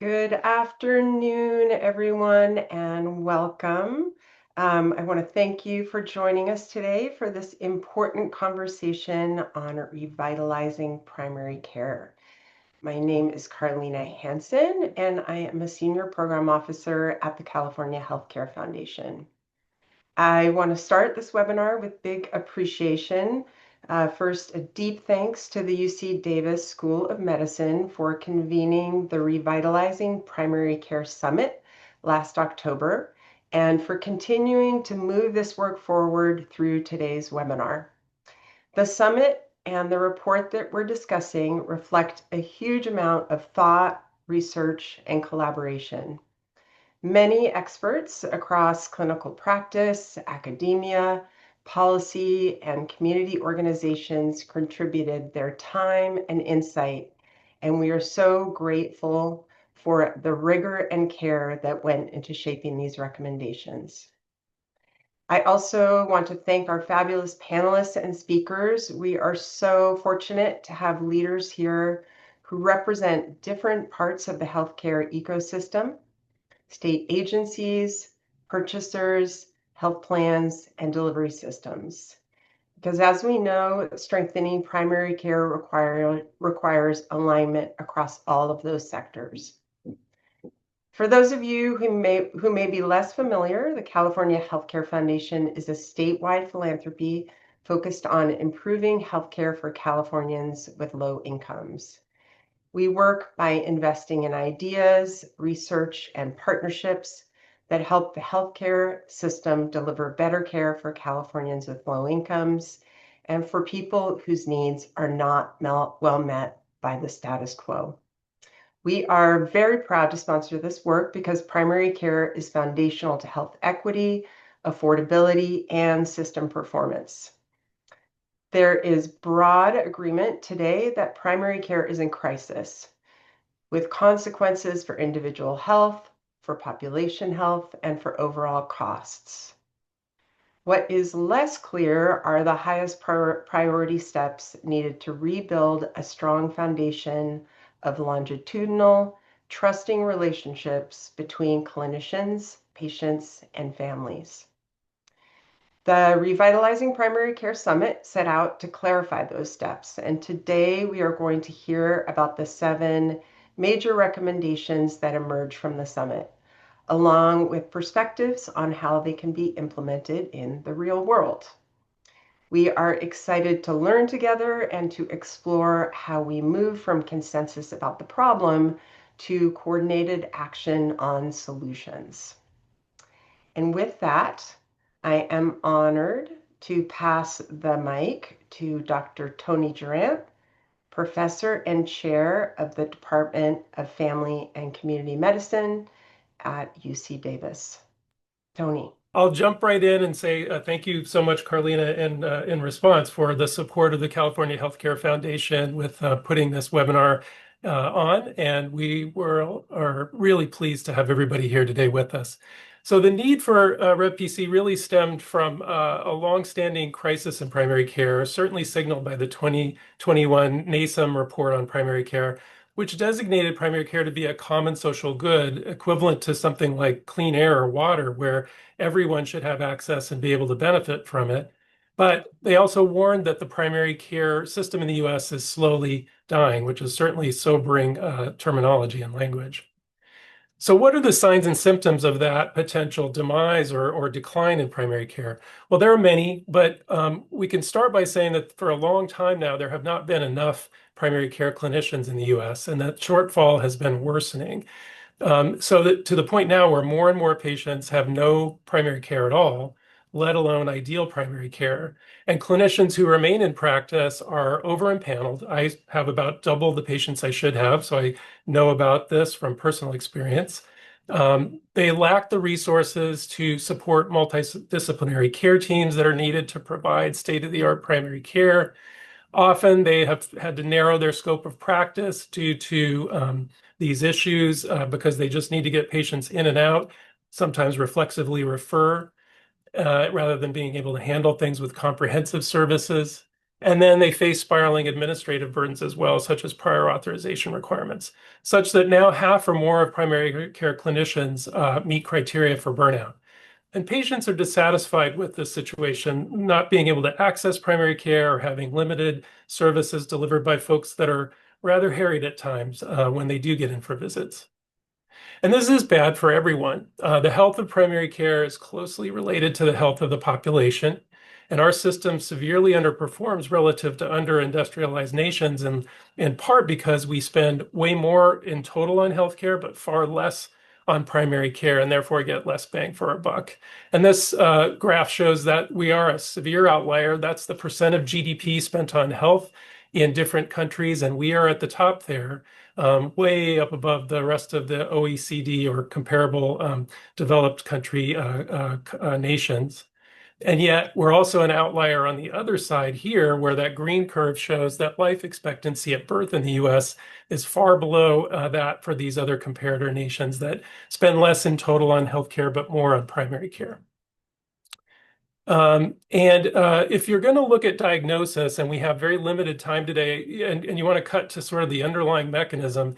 Good afternoon, everyone, and welcome. I want to thank you for joining us today for this important conversation on revitalizing primary care. My name is Carlina Hansen, and I am a Senior Program Officer at the California Healthcare Foundation. I want to start this webinar with big appreciation. First, a deep thanks to the UC Davis School of Medicine for convening the Revitalizing Primary Care Summit last October and for continuing to move this work forward through today's webinar. The summit and the report that we're discussing reflect a huge amount of thought, research, and collaboration. Many experts across clinical practice, academia, policy, and community organizations contributed their time and insight, and we are so grateful for the rigor and care that went into shaping these recommendations. I also want to thank our fabulous panelists and speakers. We are so fortunate to have leaders here who represent different parts of the healthcare ecosystem, state agencies, purchasers, health plans, and delivery systems. Because as we know, strengthening primary care requires alignment across all of those sectors. For those of you who may be less familiar, the California Healthcare Foundation is a statewide philanthropy focused on improving healthcare for Californians with low incomes. We work by investing in ideas, research, and partnerships that help the healthcare system deliver better care for Californians with low incomes and for people whose needs are not well met by the status quo. We are very proud to sponsor this work because primary care is foundational to health equity, affordability, and system performance. There is broad agreement today that primary care is in crisis, with consequences for individual health, for population health, and for overall costs. What is less clear are the highest priority steps needed to rebuild a strong foundation of longitudinal, trusting relationships between clinicians, patients, and families. The Revitalizing Primary Care Summit set out to clarify those steps, and today we are going to hear about the 7 major recommendations that emerge from the summit, along with perspectives on how they can be implemented in the real world. We are excited to learn together and to explore how we move from consensus about the problem to coordinated action on solutions. And with that, I am honored to pass the mic to Dr. Tony Durant, Professor and Chair of the Department of Family and Community Medicine at UC Davis. Tony. I'll jump right in and say thank you so much, Carlina, in response for the support of the California Healthcare Foundation with putting this webinar on. And we are really pleased to have everybody here today with us. So the need for Rev PC really stemmed from a longstanding crisis in primary care, certainly signaled by the 2021 NASEM report on primary care, which designated primary care to be a common social good, equivalent to something like clean air or water, where everyone should have access and be able to benefit from it. But they also warned that the primary care system in the US is slowly dying, which is certainly sobering terminology and language. So what are the signs and symptoms of that potential demise or decline in primary care? Well, there are many, but we can start by saying that for a long time now, there have not been enough primary care clinicians in the US, and that shortfall has been worsening. So that to the point now where more and more patients have no primary care at all, let alone ideal primary care. And clinicians who remain in practice are over-empaneled. I have about double the patients I should have, so I know about this from personal experience. They lack the resources to support multidisciplinary care teams that are needed to provide state-of-the-art primary care. Often they have had to narrow their scope of practice due to these issues because they just need to get patients in and out, sometimes reflexively refer, rather than being able to handle things with comprehensive services. And then they face spiraling administrative burdens as well, such as prior authorization requirements, such that now half or more of primary care clinicians meet criteria for burnout. And patients are dissatisfied with this situation, not being able to access primary care or having limited services delivered by folks that are rather harried at times when they do get in for visits. And this is bad for everyone. The health of primary care is closely related to the health of the population. And our system severely underperforms relative to under-industrialized nations, and in part because we spend way more in total on healthcare, but far less on primary care, and therefore get less bang for our buck. And this graph shows that we are a severe outlier. That's the percent of GDP spent on health in different countries, and we are at the top there, way up above the rest of the OECD or comparable developed country nations. And yet we're also an outlier on the other side here, where that green curve shows that life expectancy at birth in the US is far below that for these other comparator nations that spend less in total on healthcare, but more on primary care. If you're going to look at diagnosis, and we have very limited time today, and you want to cut to sort of the underlying mechanism,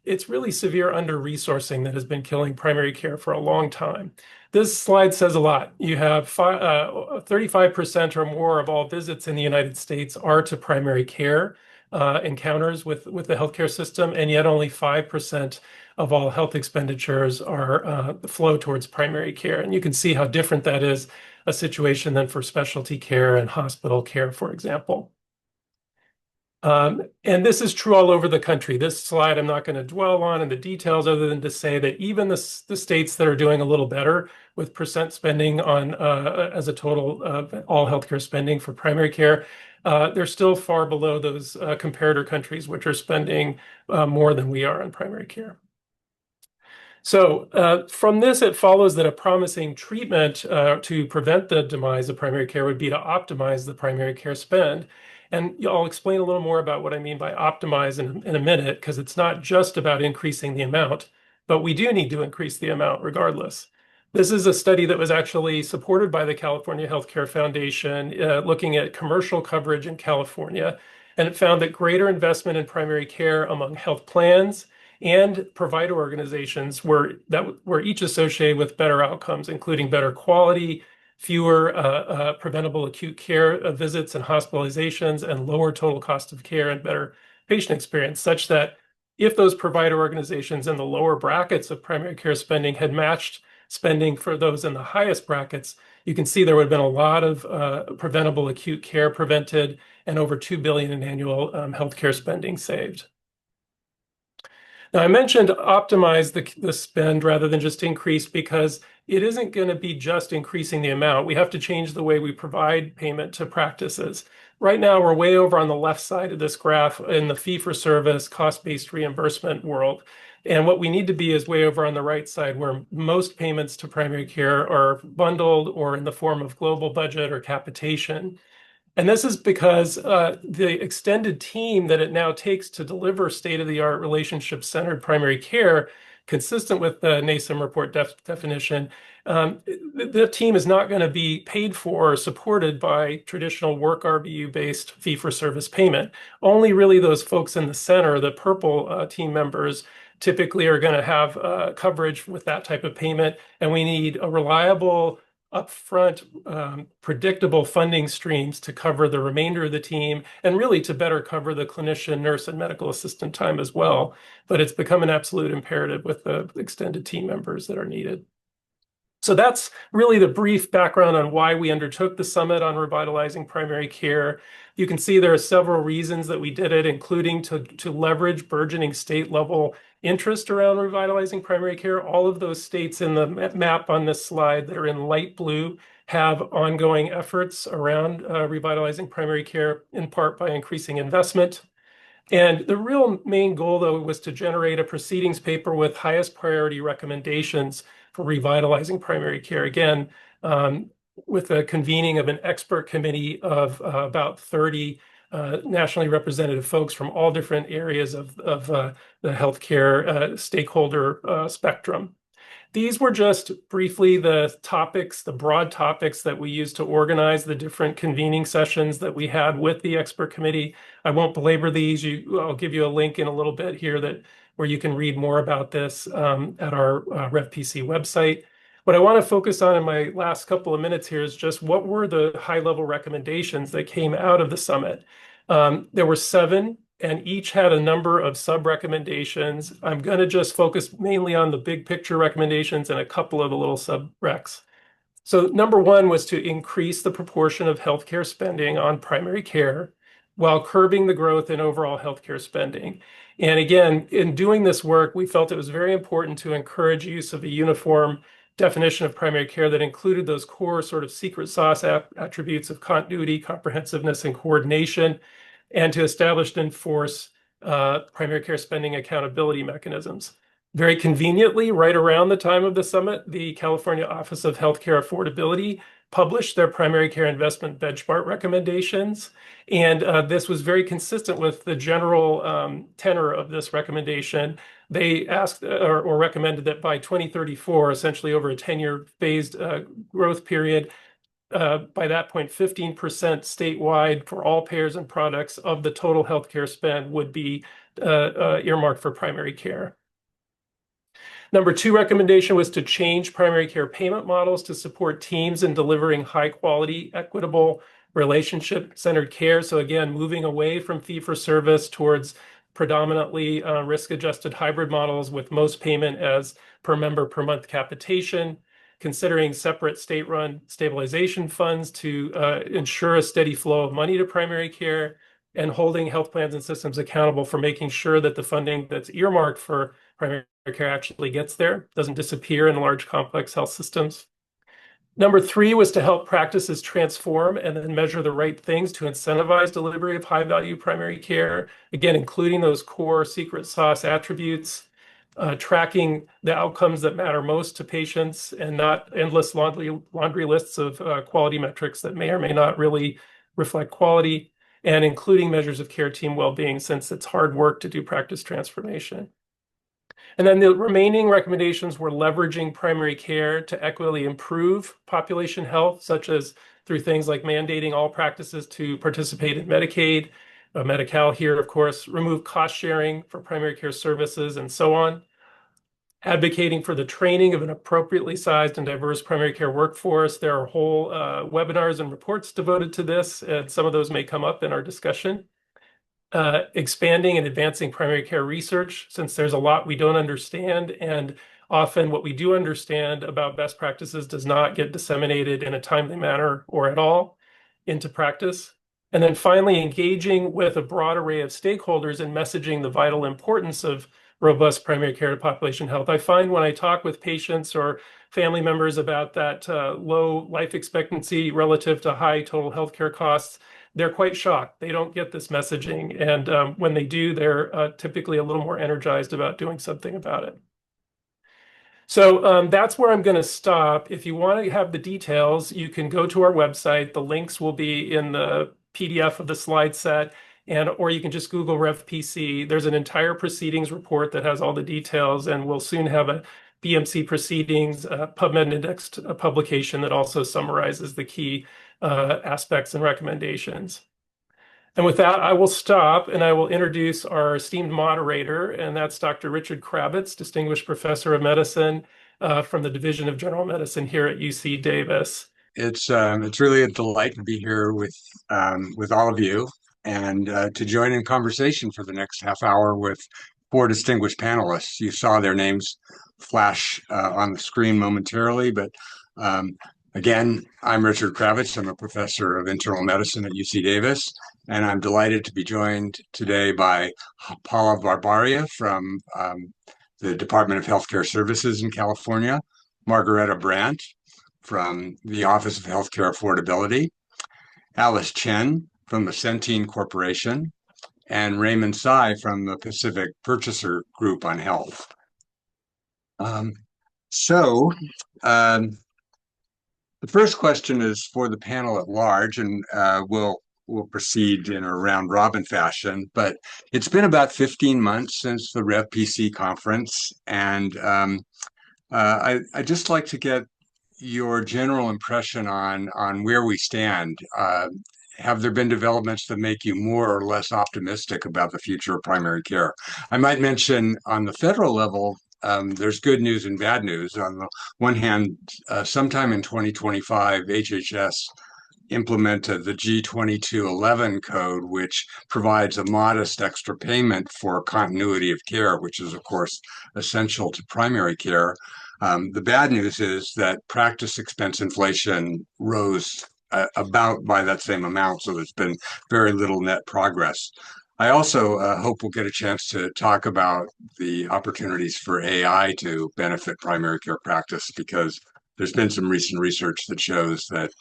it's really severe under-resourcing that has been killing primary care for a long time. This slide says a lot. You have 35% or more of all visits in the United States are to primary care encounters with the healthcare system, and yet only 5% of all health expenditures are flow towards primary care. And you can see how different that is a situation than for specialty care and hospital care, for example. And this is true all over the country. This slide I'm not going to dwell on in the details, other than to say that even the states that are doing a little better with percent spending on as a total of all healthcare spending for primary care, they're still far below those comparator countries, which are spending more than we are on primary care. So from this, it follows that a promising treatment to prevent the demise of primary care would be to optimize the primary care spend. And I'll explain a little more about what I mean by optimize in a minute, because it's not just about increasing the amount, but we do need to increase the amount regardless. This is a study that was actually supported by the California Healthcare Foundation, looking at commercial coverage in California. And it found that greater investment in primary care among health plans and provider organizations were each associated with better outcomes, including better quality, fewer preventable acute care visits and hospitalizations, and lower total cost of care and better patient experience, such that if those provider organizations in the lower brackets of primary care spending had matched spending for those in the highest brackets, you can see there would have been a lot of preventable acute care prevented and over $2 billion in annual healthcare spending saved. Now, I mentioned optimize the spend rather than just increase, because it isn't going to be just increasing the amount. We have to change the way we provide payment to practices. Right now, we're way over on the left side of this graph in the fee-for-service, cost-based reimbursement world. And what we need to be is way over on the right side, where most payments to primary care are bundled or in the form of global budget or capitation. And this is because the extended team that it now takes to deliver state-of-the-art relationship-centered primary care, consistent with the NASM report definition, the team is not going to be paid for or supported by traditional work RVU-based fee-for-service payment. Only really those folks in the center, the purple team members, typically are going to have coverage with that type of payment, and we need a reliable, upfront, predictable funding streams to cover the remainder of the team, and really to better cover the clinician, nurse, and medical assistant time as well. But it's become an absolute imperative with the extended team members that are needed. So that's really the brief background on why we undertook the summit on revitalizing primary care. You can see there are several reasons that we did it, including to leverage burgeoning state level interest around revitalizing primary care. All of those states in the map on this slide that are in light blue have ongoing efforts around revitalizing primary care, in part by increasing investment. And the real main goal, though, was to generate a proceedings paper with highest priority recommendations for revitalizing primary care. Again, with the convening of an expert committee of about 30 nationally representative folks from all different areas of the healthcare stakeholder spectrum. These were just briefly the topics, the broad topics that we used to organize the different convening sessions that we had with the expert committee. I won't belabor these. I'll give you a link in a little bit here where you can read more about this at our Rev PC website. What I want to focus on in my last couple of minutes here is just what were the high-level recommendations that came out of the summit. There were 7, and each had a number of sub-recommendations. I'm going to just focus mainly on the big picture recommendations and a couple of the little sub-recs. So number 1 was to increase the proportion of healthcare spending on primary care while curbing the growth in overall healthcare spending. And again, in doing this work, we felt it was very important to encourage use of a uniform definition of primary care that included those core sort of secret sauce attributes of continuity, comprehensiveness, and coordination, and to establish and enforce primary care spending accountability mechanisms. Very conveniently, right around the time of the summit, the California Office of Healthcare Affordability published their primary care investment benchmark recommendations. And this was very consistent with the general tenor of this recommendation. They asked or recommended that by 2034, essentially over a 10-year phased growth period, by that point, 15% statewide for all payers and products of the total healthcare spend would be earmarked for primary care. Number 2 recommendation was to change primary care payment models to support teams in delivering high quality, equitable, relationship-centered care. So again, moving away from fee-for-service towards predominantly risk-adjusted hybrid models with most payment as per member per month capitation, considering separate state-run stabilization funds to ensure a steady flow of money to primary care, and holding health plans and systems accountable for making sure that the funding that's earmarked for primary care actually gets there, doesn't disappear in large complex health systems. Number 3 was to help practices transform and then measure the right things to incentivize delivery of high-value primary care, again, including those core secret sauce attributes, tracking the outcomes that matter most to patients and not endless laundry lists of quality metrics that may or may not really reflect quality, and including measures of care team well-being, since it's hard work to do practice transformation. And then the remaining recommendations were leveraging primary care to equitably improve population health, such as through things like mandating all practices to participate in Medicaid, Medi-Cal here, of course, remove cost sharing for primary care services, and so on. Advocating for the training of an appropriately sized and diverse primary care workforce. There are whole webinars and reports devoted to this, and some of those may come up in our discussion. Expanding and advancing primary care research, since there's a lot we don't understand, and often what we do understand about best practices does not get disseminated in a timely manner or at all into practice. And then finally, engaging with a broad array of stakeholders and messaging the vital importance of robust primary care to population health. I find when I talk with patients or family members about that low life expectancy relative to high total healthcare costs, they're quite shocked. They don't get this messaging. And when they do, they're typically a little more energized about doing something about it. So that's where I'm going to stop. If you want to have the details, you can go to our website. The links will be in the PDF of the slide set, or you can just Google Rev PC. There's an entire proceedings report that has all the details, and we'll soon have a BMC proceedings PubMed indexed publication that also summarizes the key aspects and recommendations. And with that, I will stop and I will introduce our esteemed moderator, and that's Dr. Richard Kravitz, Distinguished Professor of Medicine from the Division of General Medicine here at UC Davis. It's really a delight to be here with all of you and to join in conversation for the next half hour with 4 distinguished panelists. You saw their names flash on the screen momentarily, but again, I'm Richard Kravitz. I'm a professor of internal medicine at UC Davis, and I'm delighted to be joined today by Paula Barbaria from the Department of Healthcare Services in California, Margareta Brandt from the Office of Healthcare Affordability, Alice Chen from the Centene Corporation, and Raymond Tsai from the Pacific Purchaser Group on Health. The first question is for the panel at large, and we'll proceed in a round robin fashion, but it's been about 15 months since the Rev PC conference, and I'd just like to get your general impression on where we stand. Have there been developments that make you more or less optimistic about the future of primary care? I might mention on the federal level, there's good news and bad news. On the one hand, sometime in 2025, HHS implemented the G2211 code, which provides a modest extra payment for continuity of care, which is, of course, essential to primary care. The bad news is that practice expense inflation rose about by that same amount, so there's been very little net progress. I also hope we'll get a chance to talk about the opportunities for AI to benefit primary care practice because there's been some recent research that shows that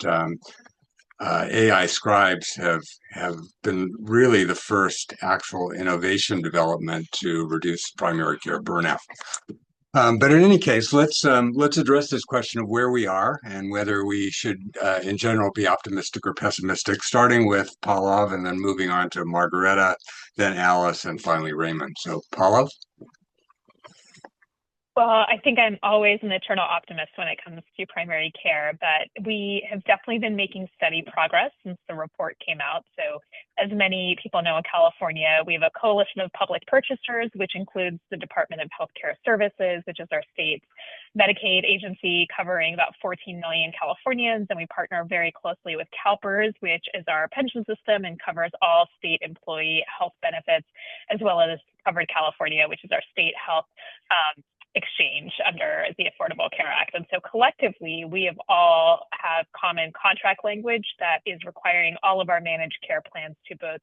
AI scribes have been really the first actual innovation development to reduce primary care burnout. But in any case, let's address this question of where we are and whether we should, in general, be optimistic or pessimistic. Starting with Pallav and then moving on to Margareta, then Alice, and finally Raymond. So, Pallav. Well, I think I'm always an eternal optimist when it comes to primary care, but we have definitely been making steady progress since the report came out. So as many people know in California, we have a coalition of public purchasers, which includes the Department of Healthcare Services, which is our state's Medicaid agency covering about 14 million Californians. And we partner very closely with CalPERS, which is our pension system and covers all state employee health benefits, as well as Covered California, which is our state health exchange under the Affordable Care Act. And so collectively, we have all have common contract language that is requiring all of our managed care plans to both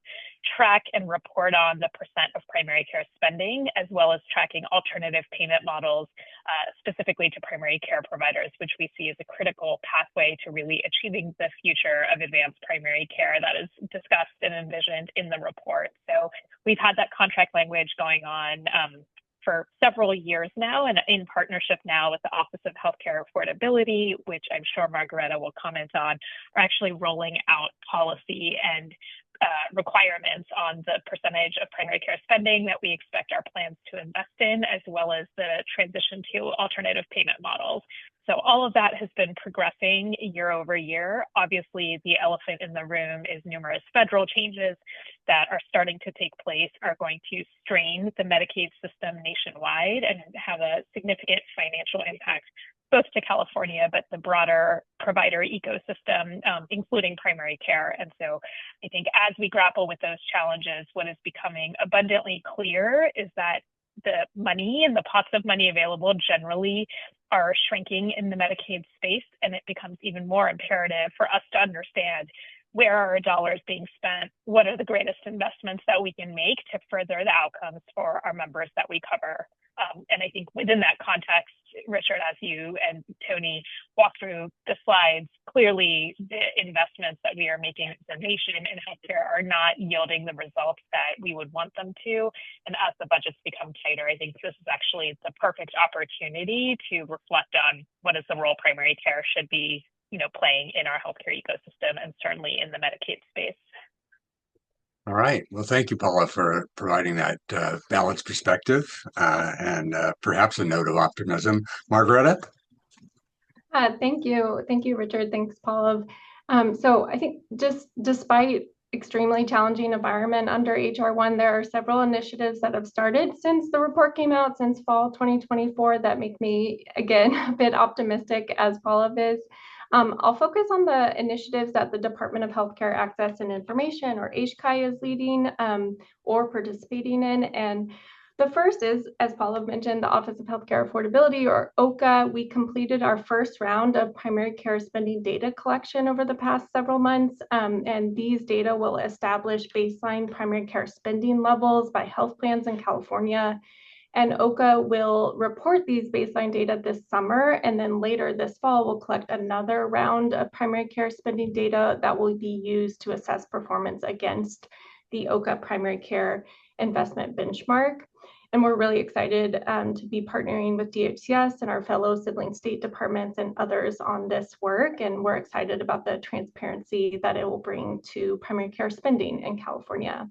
track and report on the percent of primary care spending, as well as tracking alternative payment models, specifically to primary care providers, which we see as a critical pathway to really achieving the future of advanced primary care that is discussed and envisioned in the report. So we've had that contract language going on for several years now, and in partnership now with the Office of Healthcare Affordability, which I'm sure Margareta will comment on, are actually rolling out policy and requirements on the percentage of primary care spending that we expect our plans to invest in, as well as the transition to alternative payment models. So all of that has been progressing year over year. Obviously, the elephant in the room is numerous federal changes that are starting to take place are going to strain the Medicaid system nationwide and have a significant financial impact both to California, but the broader provider ecosystem, including primary care. And so I think as we grapple with those challenges, what is becoming abundantly clear is that the money and the pots of money available generally are shrinking in the Medicaid space, and it becomes even more imperative for us to understand where are our dollars being spent, what are the greatest investments that we can make to further the outcomes for our members that we cover. And I think within that context, Richard, as you and Tony walk through the slides, clearly the investments that we are making as a nation in healthcare are not yielding the results that we would want them to. And as the budgets become tighter, I think this is actually the perfect opportunity to reflect on what is the role primary care should be, playing in our healthcare ecosystem and certainly in the Medicaid space. All right. Well, thank you, Paula, for providing that balanced perspective and perhaps a note of optimism. Margareta? Thank you. Thank you, Richard. Thanks, Paula. So I think just despite extremely challenging environment under HR1, there are several initiatives that have started since the report came out, since fall 2024, that make me, again, a bit optimistic, as Paula is. I'll focus on the initiatives that the Department of Healthcare Access and Information, or HCI, is leading or participating in. And the first is, as Paula mentioned, the Office of Healthcare Affordability, or OCA. We completed our first round of primary care spending data collection over the past several months. And these data will establish baseline primary care spending levels by health plans in California. And OCA will report these baseline data this summer, and then later this fall, we'll collect another round of primary care spending data that will be used to assess performance against the OCA primary care investment benchmark. And we're really excited to be partnering with DHCS and our fellow sibling state departments and others on this work. And we're excited about the transparency that it will bring to primary care spending in California.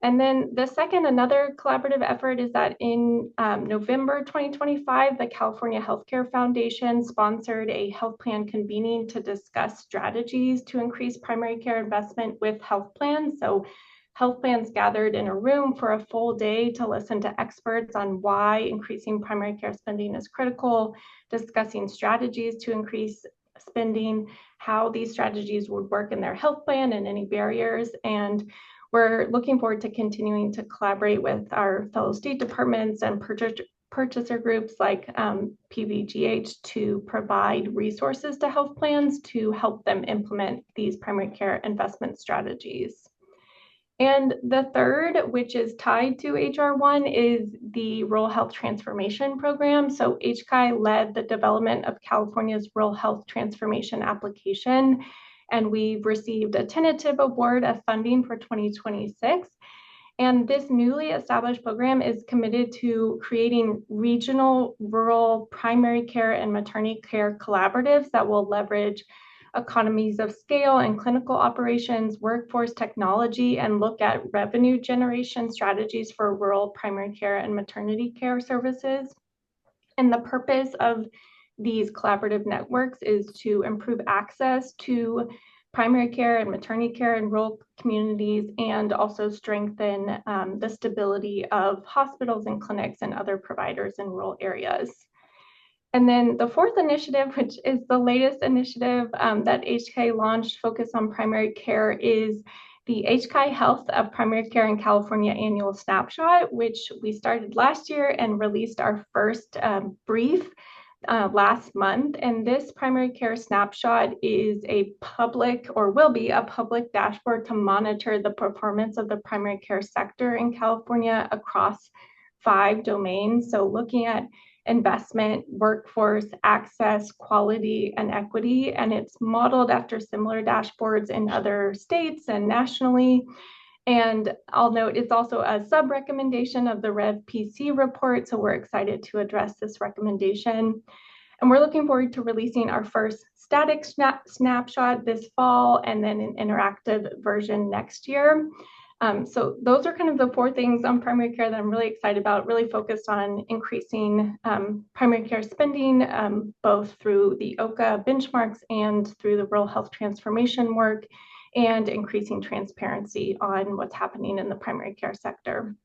And then the second, another collaborative effort is that in November 2025, the California Healthcare Foundation sponsored a health plan convening to discuss strategies to increase primary care investment with health plans. So health plans gathered in a room for a full day to listen to experts on why increasing primary care spending is critical, discussing strategies to increase spending, how these strategies would work in their health plan and any barriers. And we're looking forward to continuing to collaborate with our fellow state departments and purchaser groups like PVGH to provide resources to health plans to help them implement these primary care investment strategies. And the third, which is tied to HR1, is the Rural Health Transformation Program. So HCI led the development of California's Rural Health Transformation application, and we've received a tentative award of funding for 2026. And this newly established program is committed to creating regional rural primary care and maternity care collaboratives that will leverage economies of scale and clinical operations, workforce technology, and look at revenue generation strategies for rural primary care and maternity care services. And the purpose of these collaborative networks is to improve access to primary care and maternity care in rural communities, and also strengthen the stability of hospitals and clinics and other providers in rural areas. And then the fourth initiative, which is the latest initiative that HCI launched, focused on primary care, is the HCI Health of Primary Care in California annual snapshot, which we started last year and released our first brief last month. And this primary care snapshot is a public, or will be a public, dashboard to monitor the performance of the primary care sector in California across 5 domains. So looking at investment, workforce, access, quality, and equity. And it's modeled after similar dashboards in other states and nationally. And I'll note it's also a sub-recommendation of the Rev PC report, so we're excited to address this recommendation. And we're looking forward to releasing our first static snapshot this fall, and then an interactive version next year. So those are kind of the 4 things on primary care that I'm really excited about, really focused on increasing primary care spending, both through the OCA benchmarks and through the rural health transformation work, and increasing transparency on what's happening in the primary care sector.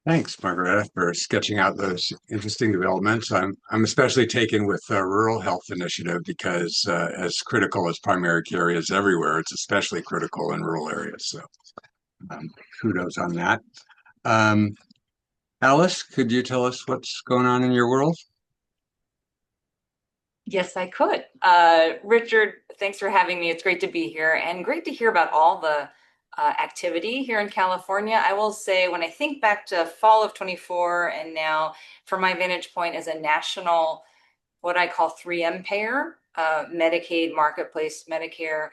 Thanks, Margareta, for sketching out those interesting developments. I'm especially taken with the Rural Health Initiative because as critical as primary care is everywhere, it's especially critical in rural areas. So kudos on that. Alice, could you tell us what's going on in your world? Yes, I could. Richard, thanks for having me. It's great to be here, and great to hear about all the activity here in California. I will say, when I think back to fall of 24 and now, from my vantage point as a national, what I call 3M payer, Medicaid, Marketplace, Medicare,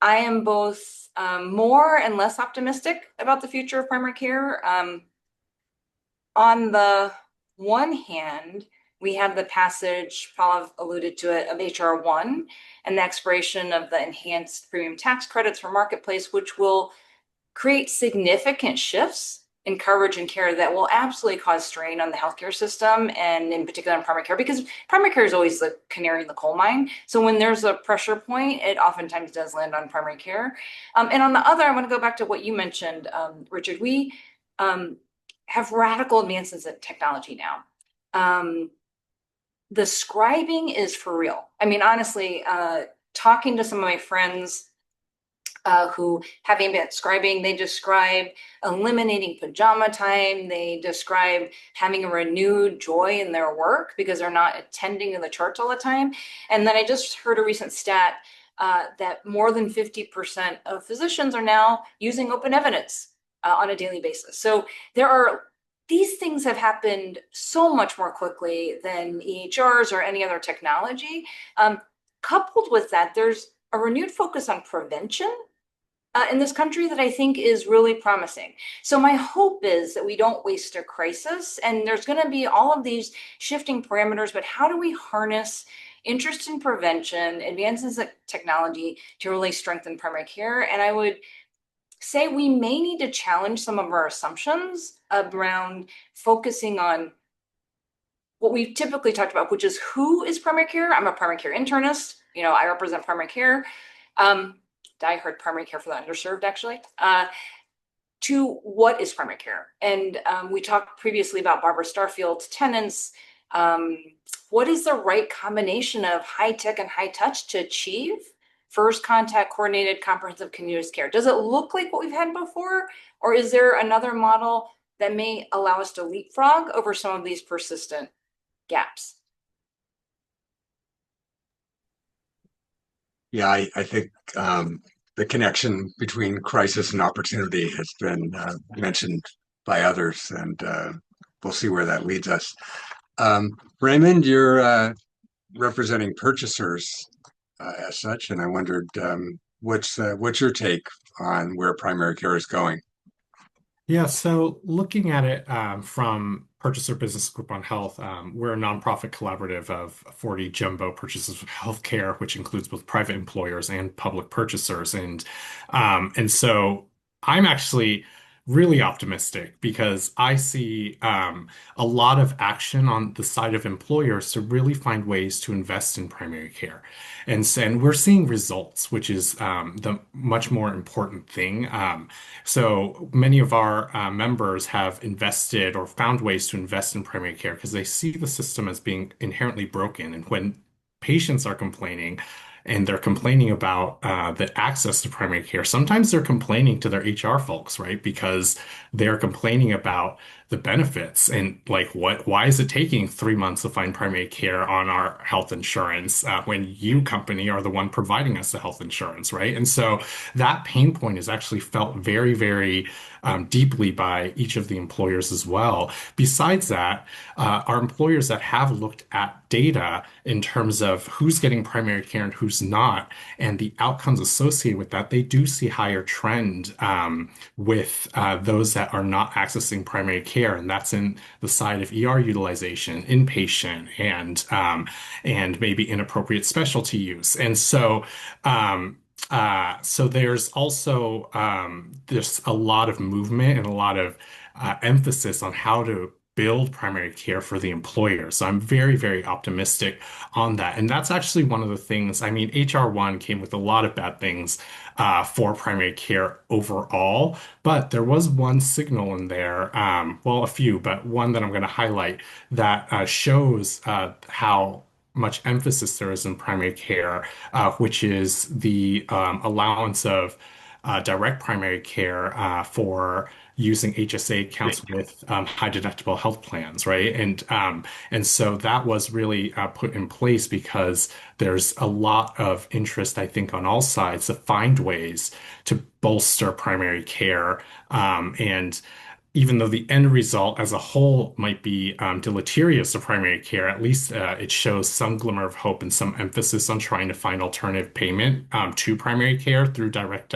I am both more and less optimistic about the future of primary care. On the one hand, we have the passage, Paul alluded to it, of HR1 and the expiration of the enhanced premium tax credits for Marketplace, which will create significant shifts in coverage and care that will absolutely cause strain on the healthcare system, and in particular in primary care, because primary care is always the canary in the coal mine. So when there's a pressure point, it oftentimes does land on primary care. And on the other, I want to go back to what you mentioned, Richard. We have radical advances in technology now. The scribing is for real. I mean, honestly, talking to some of my friends who having been scribing, they describe eliminating pajama time. They describe having a renewed joy in their work because they're not attending to the charts all the time. And then I just heard a recent stat that more than 50% of physicians are now using open evidence on a daily basis. So these things have happened so much more quickly than EHRs or any other technology. Coupled with that, there's a renewed focus on prevention in this country that I think is really promising. So my hope is that we don't waste a crisis, and there's going to be all of these shifting parameters, but how do we harness interest in prevention, advances in technology to really strengthen primary care? And I would say we may need to challenge some of our assumptions around focusing on what we've typically talked about, which is who is primary care. I'm a primary care internist. I represent primary care. Diehard primary care for the underserved, actually. To what is primary care? And we talked previously about Barbara Starfield's tenants. What is the right combination of high tech and high touch to achieve first contact coordinated comprehensive continuous care? Does it look like what we've had before? Or is there another model that may allow us to leapfrog over some of these persistent gaps? Yeah, I think the connection between crisis and opportunity has been mentioned by others, and we'll see where that leads us. Raymond, you're representing purchasers as such, and I wondered what's your take on where primary care is going? Yeah, so looking at it from Purchaser Business Group on Health, we're a nonprofit collaborative of 40 jumbo purchasers of healthcare, which includes both private employers and public purchasers. And so I'm actually really optimistic because I see a lot of action on the side of employers to really find ways to invest in primary care. And we're seeing results, which is the much more important thing. So many of our members have invested or found ways to invest in primary care because they see the system as being inherently broken. And when patients are complaining, and they're complaining about the access to primary care. Sometimes they're complaining to their HR folks, right? Because they're complaining about the benefits and like why is it taking 3 months to find primary care on our health insurance when you company are the one providing us the health insurance, right? And so that pain point is actually felt very, very deeply by each of the employers as well. Besides that, our employers that have looked at data in terms of who's getting primary care and who's not, and the outcomes associated with that, they do see higher trend with those that are not accessing primary care, and that's in the side of ER utilization, inpatient, and maybe inappropriate specialty use. And so so there's also there's a lot of movement and a lot of emphasis on how to build primary care for the employer. So I'm very, very optimistic on that. And that's actually one of the things, I mean, HR1 came with a lot of bad things for primary care overall, but there was one signal in there, well, a few, but one that I'm going to highlight that shows how much emphasis there is in primary care, which is the allowance of direct primary care for using HSA accounts with high deductible health plans, right? And so that was really put in place because there's a lot of interest, I think, on all sides to find ways to bolster primary care. And even though the end result as a whole might be deleterious to primary care, at least it shows some glimmer of hope and some emphasis on trying to find alternative payment to primary care through direct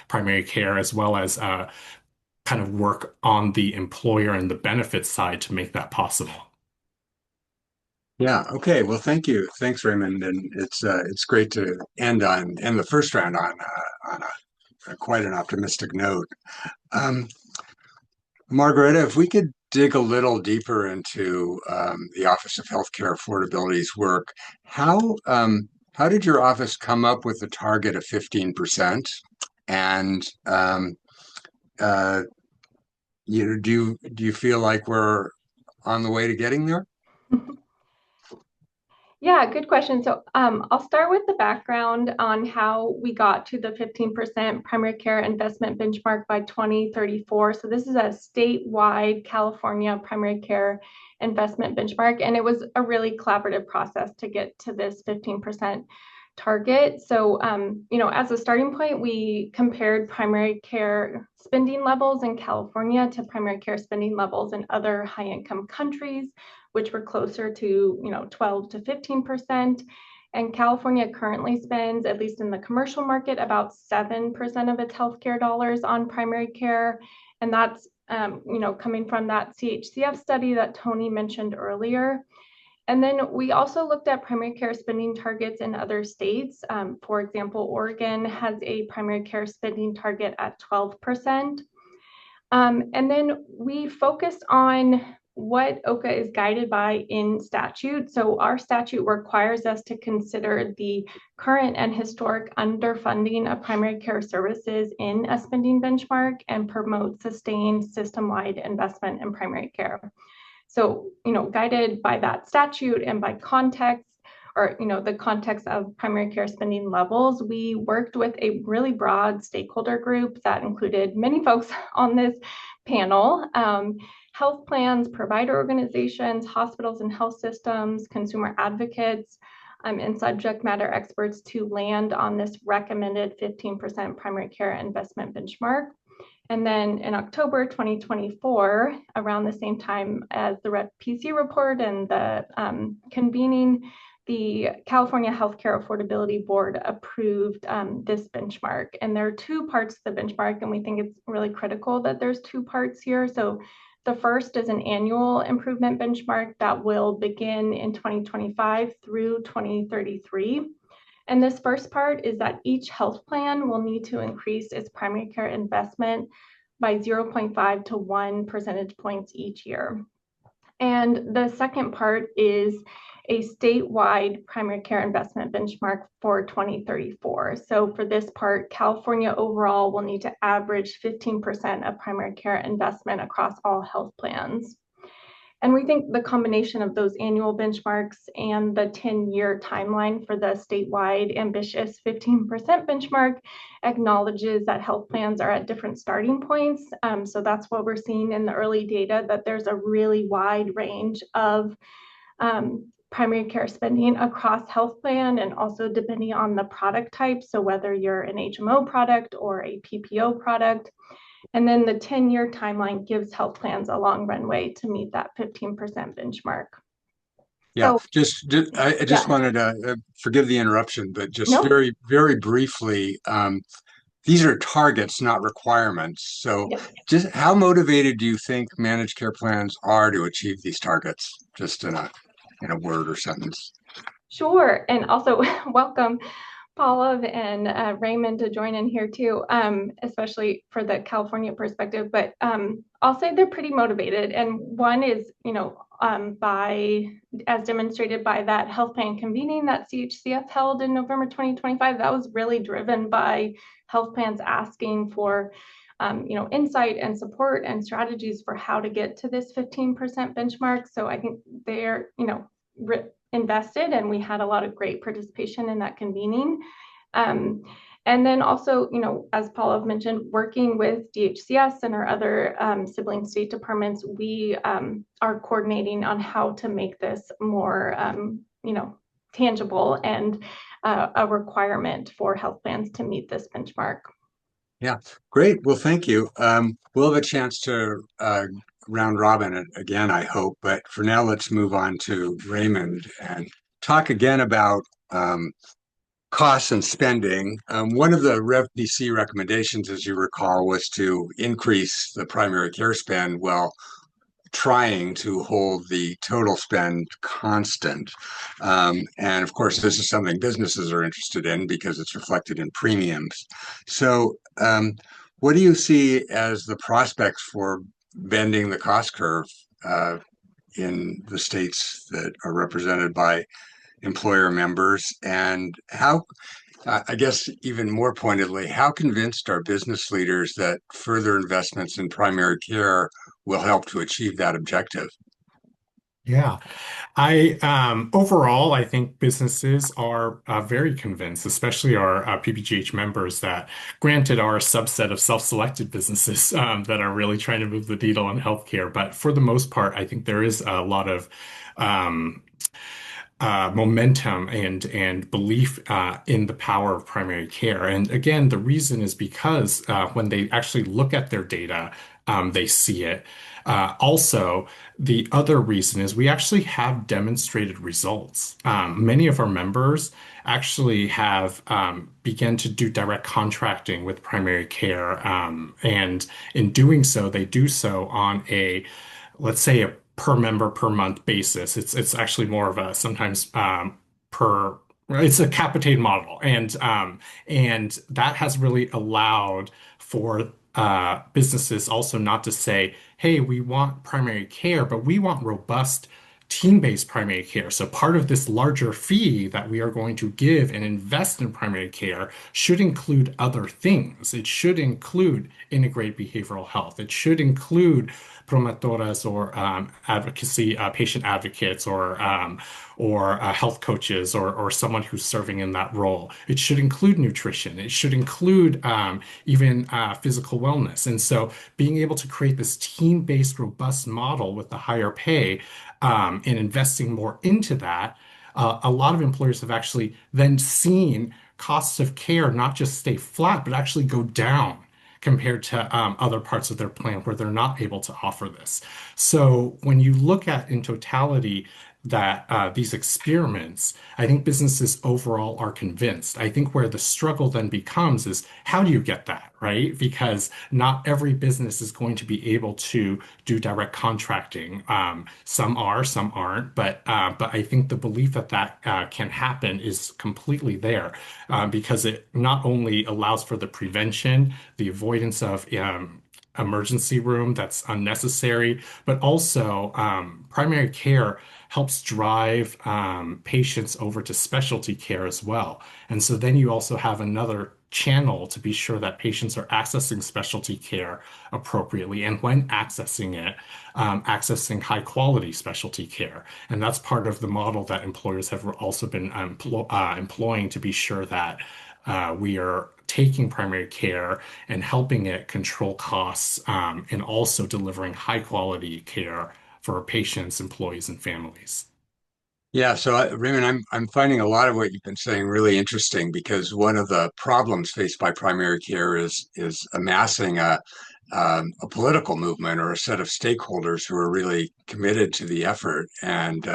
primary care, as well as kind of work on the employer and the benefits side to make that possible. Yeah. Okay. Well, thank you. Thanks, Raymond. And it's great to end the first round on a quite an optimistic note. Margareta, if we could dig a little deeper into the Office of Healthcare Affordability's work, how did your office come up with a target of 15%? And do you feel like we're on the way to getting there? Yeah, good question. So I'll start with the background on how we got to the 15% primary care investment benchmark by 2034. So this is a statewide California primary care investment benchmark, and it was a really collaborative process to get to this 15% target. So, as a starting point, we compared primary care spending levels in California to primary care spending levels in other high-income countries, which were closer to 12 to 15%. And California currently spends, at least in the commercial market, about 7% of its healthcare dollars on primary care. And that's coming from that CHCF study that Tony mentioned earlier. And then we also looked at primary care spending targets in other states. For example, Oregon has a primary care spending target at 12%. And then we focused on what OCA is guided by in statute. So our statute requires us to consider the current and historic underfunding of primary care services in a spending benchmark and promote sustained system-wide investment in primary care. So, guided by that statute and by context, or the context of primary care spending levels, we worked with a really broad stakeholder group that included many folks on this panel: health plans, provider organizations, hospitals and health systems, consumer advocates, and subject matter experts to land on this recommended 15% primary care investment benchmark. And then in October 2024, around the same time as the Rev PC report and the convening, the California Healthcare Affordability Board approved this benchmark. And there are two parts to the benchmark, and we think it's really critical that there's two parts here. So the first is an annual improvement benchmark that will begin in 2025 through 2033. And this first part is that each health plan will need to increase its primary care investment by 0.5 to 1 percentage points each year. And the second part is a statewide primary care investment benchmark for 2034. So for this part, California overall will need to average 15% of primary care investment across all health plans. And we think the combination of those annual benchmarks and the 10-year timeline for the statewide ambitious 15% benchmark acknowledges that health plans are at different starting points. So that's what we're seeing in the early data, that there's a really wide range of primary care spending across health plan, and also depending on the product type. So whether you're an HMO product or a PPO product. And then the 10-year timeline gives health plans a long runway to meet that 15% benchmark. Yeah, So, I just wanted to forgive the interruption, but just Nope. very, very briefly, these are targets, not requirements. So Yep. just how motivated do you think managed care plans are to achieve these targets? Just in a word or sentence. Sure. And also welcome Paula and Raymond to join in here too, especially for the California perspective. But I'll say they're pretty motivated. And one is, as demonstrated by that health plan convening that CHCF held in November 2025, that was really driven by health plans asking for insight and support and strategies for how to get to this 15% benchmark. So I think they're, invested, and we had a lot of great participation in that convening. And then also, as Paula mentioned, working with DHCS and our other sibling state departments, we are coordinating on how to make this more, tangible and a requirement for health plans to meet this benchmark. Yeah, great. Well, thank you. We'll have a chance to round robin it again, I hope. But for now, let's move on to Raymond and talk again about costs and spending. One of the Rev PC recommendations, as you recall, was to increase the primary care spend while trying to hold the total spend constant. And of course, this is something businesses are interested in because it's reflected in premiums. So what do you see as the prospects for bending the cost curve in the states that are represented by employer members? And how, I guess even more pointedly, how convinced are business leaders that further investments in primary care will help to achieve that objective? Yeah, overall, I think businesses are very convinced, especially our PPGH members, that granted are a subset of self-selected businesses that are really trying to move the needle on healthcare. But for the most part, I think there is a lot of momentum and belief in the power of primary care. And again, the reason is because when they actually look at their data, they see it. Also, the other reason is we actually have demonstrated results. Many of our members actually have begun to do direct contracting with primary care. And in doing so, they do so on let's say, a per member per month basis. It's actually more of a sometimes per it's a capitated model, and that has really allowed for businesses also not to say, hey, we want primary care, but we want robust team-based primary care. So part of this larger fee that we are going to give and invest in primary care should include other things. It should include integrated behavioral health. It should include promotoras or advocacy patient advocates or health coaches or someone who's serving in that role. It should include nutrition. It should include even physical wellness. And so being able to create this team-based, robust model with the higher pay and investing more into that, a lot of employers have actually then seen costs of care not just stay flat, but actually go down compared to other parts of their plan where they're not able to offer this. So when you look at in totality that these experiments, I think businesses overall are convinced. I think where the struggle then becomes is how do you get that, right? Because not every business is going to be able to do direct contracting. Some are, some aren't, but I think the belief that that can happen is completely there because it not only allows for the prevention, the avoidance of emergency room that's unnecessary, but also primary care helps drive patients over to specialty care as well. And so then you also have another channel to be sure that patients are accessing specialty care appropriately. And when accessing it, accessing high quality specialty care. And that's part of the model that employers have also been employing to be sure that we are taking primary care and helping it control costs and also delivering high quality care for patients, employees, and families. Yeah, so Raymond, I'm finding a lot of what you've been saying really interesting because one of the problems faced by primary care is amassing a political movement or a set of stakeholders who are really committed to the effort. And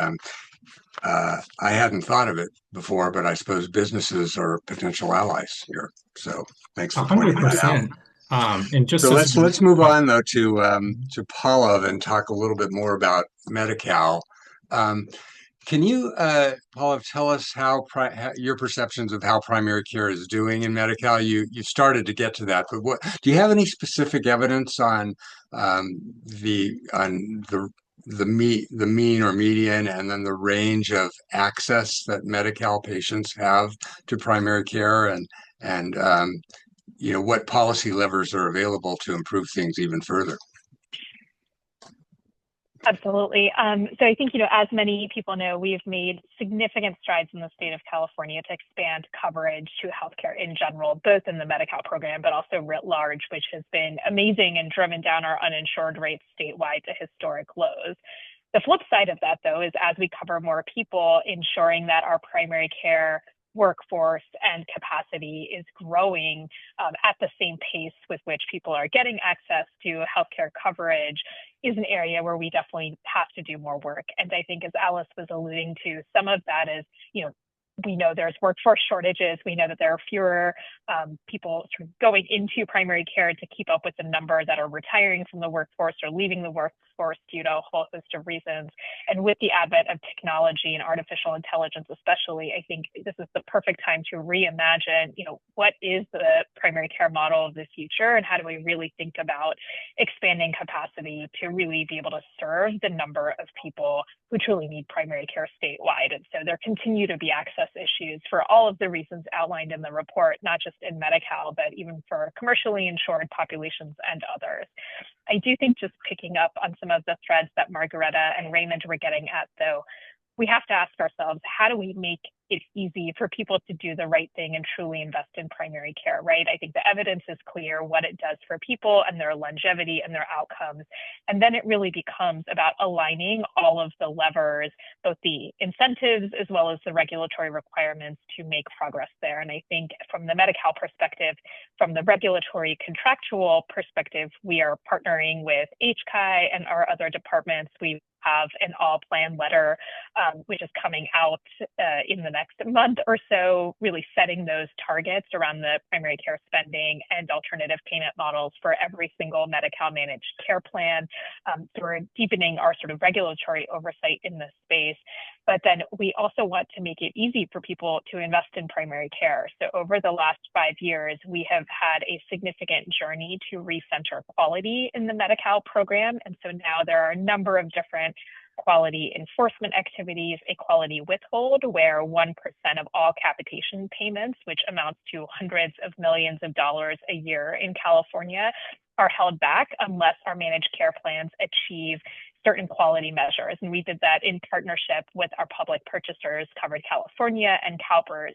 I hadn't thought of it before, but I suppose businesses are potential allies here. So thanks A for pointing hundred that out. percent. And just So as let's move oh, on though to Paula and talk a little bit more about Medi-Cal. Um, can you, Paula, tell us how your perceptions of how primary care is doing in Medi-Cal? You started to get to that, but what do you have any specific evidence on the mean or median, and then the range of access that Medi-Cal patients have to primary care, and what policy levers are available to improve things even further? Absolutely. So I think, as many people know, we've made significant strides in the state of California to expand coverage to healthcare in general, both in the Medi-Cal program, but also writ large, which has been amazing and driven down our uninsured rates statewide to historic lows. The flip side of that, though, is as we cover more people, ensuring that our primary care workforce and capacity is growing at the same pace with which people are getting access to healthcare coverage is an area where we definitely have to do more work. And I think, as Alice was alluding to, some of that is, we know there's workforce shortages. We know that there are fewer people sort of going into primary care to keep up with the number that are retiring from the workforce or leaving the workforce due to a whole host of reasons. And with the advent of technology and artificial intelligence, especially, I think this is the perfect time to reimagine, what is the primary care model of the future, and how do we really think about expanding capacity to really be able to serve the number of people who truly need primary care statewide. And so there continue to be access issues for all of the reasons outlined in the report, not just in Medi-Cal, but even for commercially insured populations and others. I do think, just picking up on some of the threads that Margareta and Raymond were getting at, though, we have to ask ourselves, how do we make it easy for people to do the right thing and truly invest in primary care, right? I think the evidence is clear what it does for people and their longevity and their outcomes. And then it really becomes about aligning all of the levers, both the incentives as well as the regulatory requirements, to make progress there. And I think from the Medi-Cal perspective, from the regulatory contractual perspective, we are partnering with HCI and our other departments. We've have an all-plan letter, which is coming out in the next month or so, really setting those targets around the primary care spending and alternative payment models for every single Medi-Cal managed care plan. So we're deepening our sort of regulatory oversight in this space. But then we also want to make it easy for people to invest in primary care. So over the last 5 years, we have had a significant journey to recenter quality in the Medi-Cal program. And so now there are a number of different quality enforcement activities, a quality withhold, where 1% of all capitation payments, which amounts to hundreds of millions of dollars a year in California, are held back unless our managed care plans achieve certain quality measures. And we did that in partnership with our public purchasers, Covered California and CalPERS.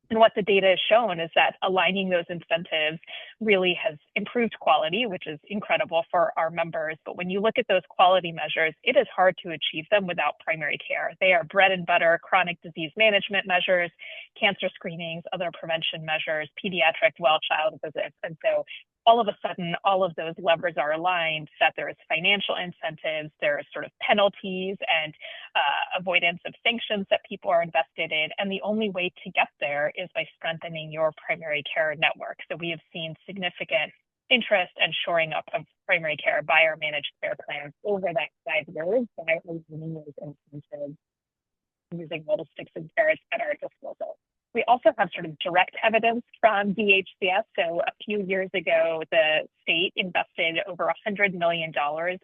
And what the data has shown is that aligning those incentives really has improved quality, which is incredible for our members. But when you look at those quality measures, it is hard to achieve them without primary care. They are bread and butter chronic disease management measures, cancer screenings, other prevention measures, pediatric well child visits. And so all of a sudden, all of those levers are aligned, that there is financial incentives, there are sort of penalties and avoidance of sanctions that people are invested in. And the only way to get there is by strengthening your primary care network. So we have seen significant interest and shoring up of primary care by our managed care plans over that 5 years by aligning those incentives, using little sticks and carrots at our disposal. We also have sort of direct evidence from DHCS. So a few years ago, the state invested over $100 million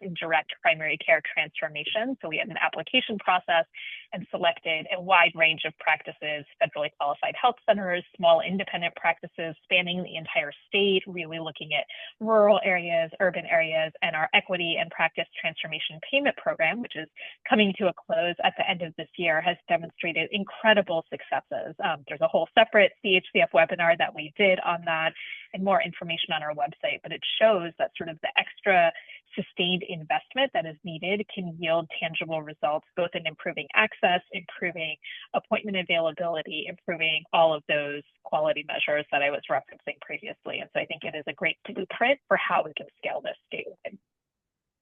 in direct primary care transformation. So we had an application process and selected a wide range of practices, federally qualified health centers, small independent practices spanning the entire state, really looking at rural areas, urban areas, and our equity and practice transformation payment program, which is coming to a close at the end of this year, has demonstrated incredible successes. There's a whole separate CHCF webinar that we did on that and more information on our website, but it shows that sort of the extra sustained investment that is needed can yield tangible results, both in improving access, improving appointment availability, improving all of those quality measures that I was referencing previously. And so I think it is a great blueprint for how we can scale this statewide.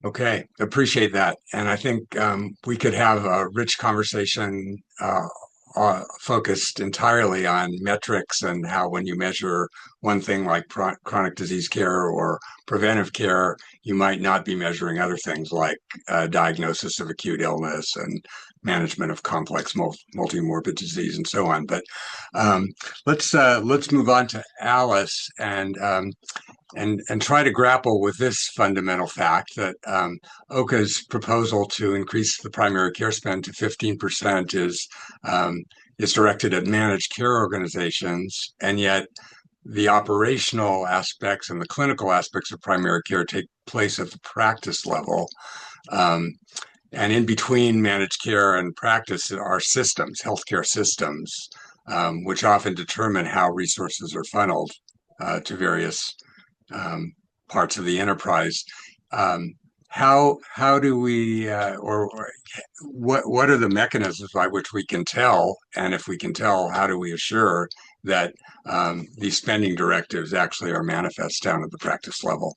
Okay, appreciate that. And I think we could have a rich conversation focused entirely on metrics and how when you measure one thing like chronic disease care or preventive care, you might not be measuring other things like diagnosis of acute illness and management of complex multi-morbid disease and so on. But let's move on to Alice and try to grapple with this fundamental fact that OCA's proposal to increase the primary care spend to 15% is directed at managed care organizations, and yet the operational aspects and the clinical aspects of primary care take place at the practice level. And in between managed care and practice are systems, healthcare systems, which often determine how resources are funneled to various parts of the enterprise. How do we or what are the mechanisms by which we can tell, and if we can tell, how do we assure that these spending directives actually are manifest down at the practice level?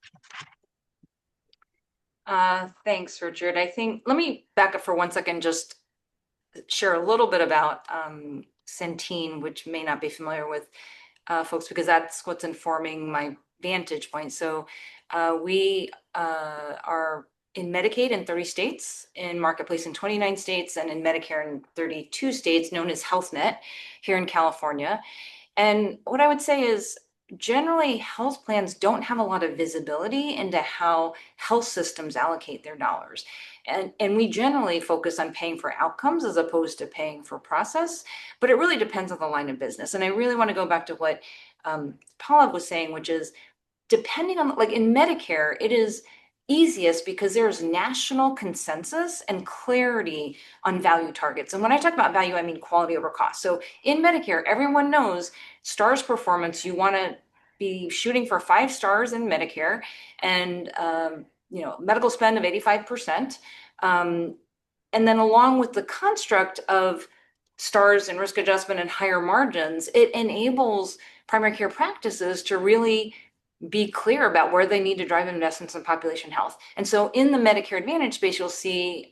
Thanks, Richard. I think let me back up for 1 second, just share a little bit about Centene, which may not be familiar with folks, because that's what's informing my vantage point. So we are in Medicaid in 30 states, in Marketplace in 29 states, and in Medicare in 32 states, known as HealthNet here in California. And what I would say is generally health plans don't have a lot of visibility into how health systems allocate their dollars. And we generally focus on paying for outcomes as opposed to paying for process, but it really depends on the line of business. And I really want to go back to what Paula was saying, which is depending on, like in Medicare, it is easiest because there's national consensus and clarity on value targets. And when I talk about value, I mean quality over cost. So in Medicare, everyone knows stars performance, you want to be shooting for 5 stars in Medicare and, medical spend of 85%. And then along with the construct of stars and risk adjustment and higher margins, it enables primary care practices to really be clear about where they need to drive investments in population health. And so in the Medicare Advantage space, you'll see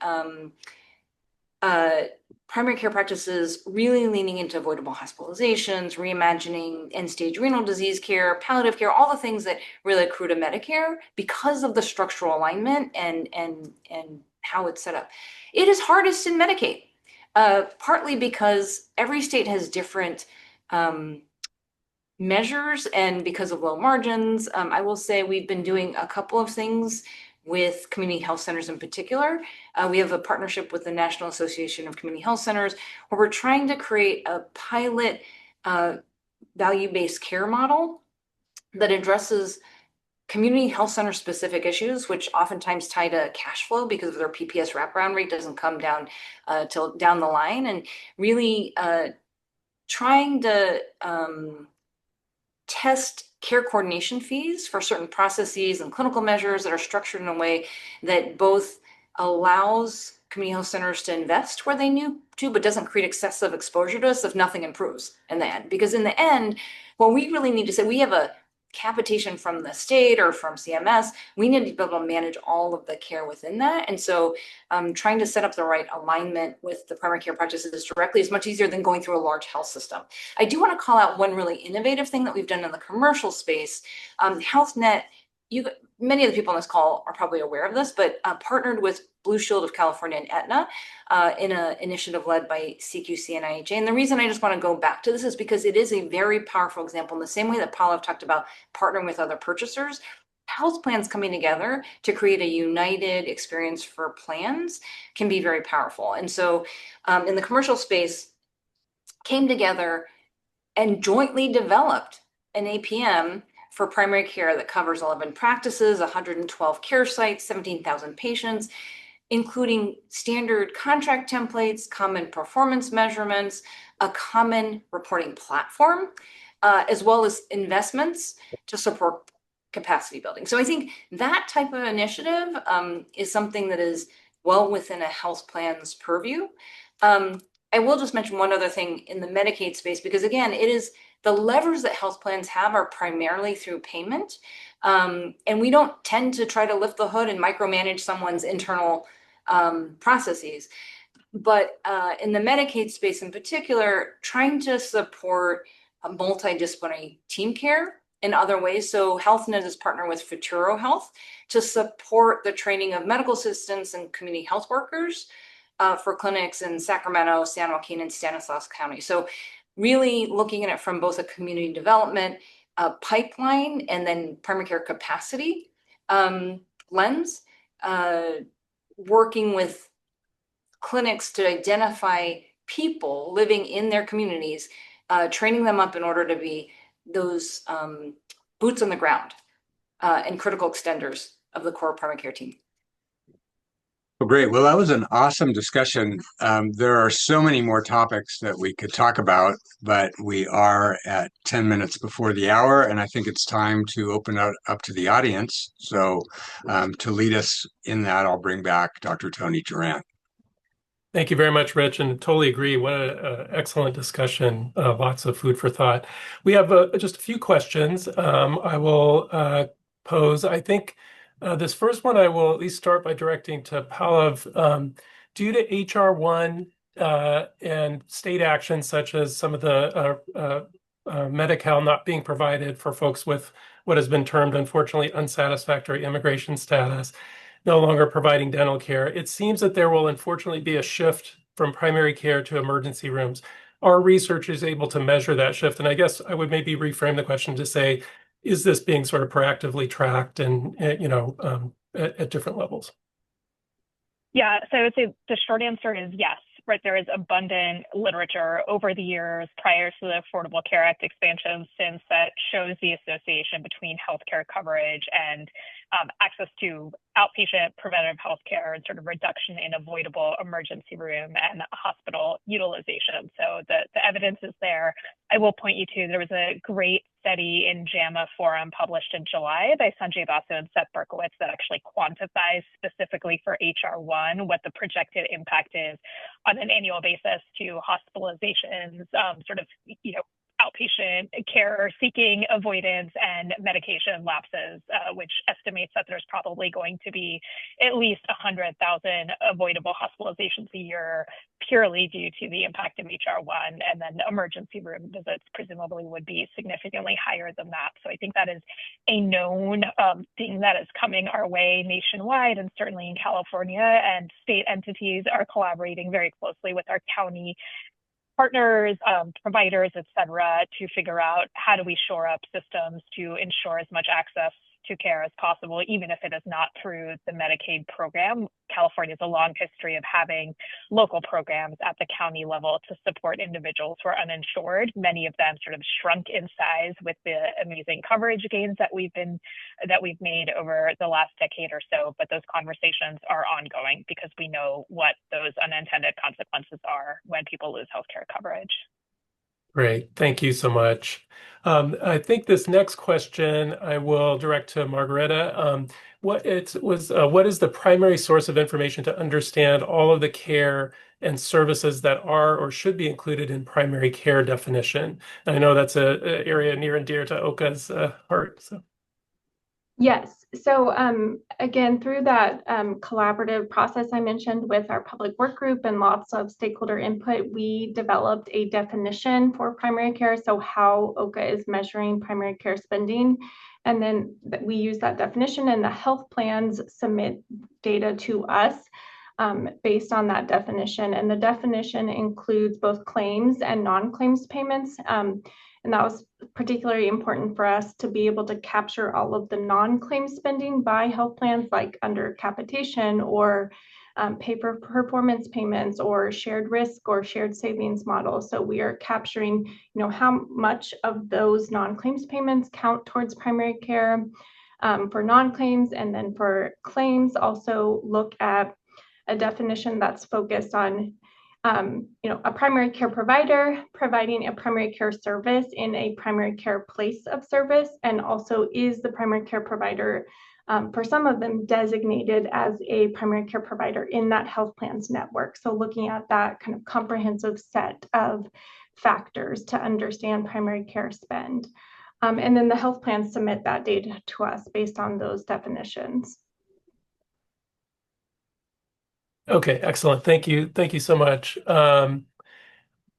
primary care practices really leaning into avoidable hospitalizations, reimagining end-stage renal disease care, palliative care, all the things that really accrue to Medicare because of the structural alignment and how it's set up. It is hardest in Medicaid, partly because every state has different measures and because of low margins. I will say we've been doing a couple of things with community health centers in particular. We have a partnership with the National Association of Community Health Centers where we're trying to create a pilot value-based care model that addresses community health center specific issues, which oftentimes tie to cash flow because of their PPS wraparound rate doesn't come down till down the line, and really trying to test care coordination fees for certain processes and clinical measures that are structured in a way that both allows community health centers to invest where they need to, but doesn't create excessive exposure to us if nothing improves in the end. Because in the end, what we really need to say, we have a capitation from the state or from CMS, we need to be able to manage all of the care within that. And so trying to set up the right alignment with the primary care practices directly is much easier than going through a large health system. I do want to call out one really innovative thing that we've done in the commercial space. HealthNet, many of the people on this call are probably aware of this, but partnered with Blue Shield of California and Aetna in an initiative led by CQC and IHA. And the reason I just want to go back to this is because it is a very powerful example in the same way that Paula talked about partnering with other purchasers. Health plans coming together to create a united experience for plans can be very powerful. And so in the commercial space, came together and jointly developed an APM for primary care that covers 11 practices, 112 care sites, 17,000 patients, including standard contract templates, common performance measurements, a common reporting platform, as well as investments to support capacity building. So I think that type of initiative is something that is well within a health plan's purview. I will just mention one other thing in the Medicaid space, because again, it is the levers that health plans have are primarily through payment. And we don't tend to try to lift the hood and micromanage someone's internal processes. But in the Medicaid space in particular, trying to support a multidisciplinary team care in other ways. So HealthNet is partnered with Futuro Health to support the training of medical assistants and community health workers for clinics in Sacramento, San Joaquin, and Stanislaus County. So really looking at it from both a community development pipeline and then primary care capacity lens, working with clinics to identify people living in their communities, training them up in order to be those boots on the ground and critical extenders of the core primary care team. Well, great. Well, that was an awesome discussion. There are so many more topics that we could talk about, but we are at 10 minutes before the hour, and I think it's time to open it up to the audience. So to lead us in that, I'll bring back Dr. Tony Durant. Thank you very much, Rich, and totally agree. What an excellent discussion. Lots of food for thought. We have just a few questions I will pose. I think this first one I will at least start by directing to Pallav. Due to HR 1 and state actions such as some of the Medi-Cal not being provided for folks with what has been termed, unfortunately, unsatisfactory immigration status, no longer providing dental care, it seems that there will unfortunately be a shift from primary care to emergency rooms. Our research is able to measure that shift. And I guess I would maybe reframe the question to say, is this being sort of proactively tracked and, at different levels? Yeah, so I would say the short answer is yes, right? There is abundant literature over the years prior to the Affordable Care Act expansion since that shows the association between healthcare coverage and access to outpatient preventive healthcare and sort of reduction in avoidable emergency room and hospital utilization. So the evidence is there. I will point you to, there was a great study in JAMA Forum published in July by Sanjay Basu and Seth Berkowitz that actually quantifies specifically for HR 1 what the projected impact is on an annual basis to hospitalizations, outpatient care seeking avoidance and medication lapses, which estimates that there's probably going to be at least 100,000 avoidable hospitalizations a year purely due to the impact of HR1, and then the emergency room visits presumably would be significantly higher than that. So I think that is a known thing that is coming our way nationwide, and certainly in California, and state entities are collaborating very closely with our county partners, providers, et cetera, to figure out how do we shore up systems to ensure as much access to care as possible, even if it is not through the Medicaid program. California has a long history of having local programs at the county level to support individuals who are uninsured. Many of them sort of shrunk in size with the amazing coverage gains that we've made over the last decade or so. But those conversations are ongoing because we know what those unintended consequences are when people lose healthcare coverage. Great. Thank you so much. I think this next question I will direct to Margareta. What is the primary source of information to understand all of the care and services that are or should be included in primary care definition? And I know that's an area near and dear to Oka's heart. So. Yes. So again, through that collaborative process I mentioned with our public work group and lots of stakeholder input, we developed a definition for primary care. So how OCA is measuring primary care spending. And then we use that definition, and the health plans submit data to us based on that definition. And the definition includes both claims and non-claims payments. And that was particularly important for us to be able to capture all of the non-claim spending by health plans, like under capitation or pay-for-performance payments or shared risk or shared savings models. So we are capturing, how much of those non-claims payments count towards primary care for non-claims, and then for claims, also look at a definition that's focused on a primary care provider providing a primary care service in a primary care place of service, and also is the primary care provider, for some of them, designated as a primary care provider in that health plan's network. So looking at that kind of comprehensive set of factors to understand primary care spend. And then the health plans submit that data to us based on those definitions. Okay, excellent. Thank you. Thank you so much.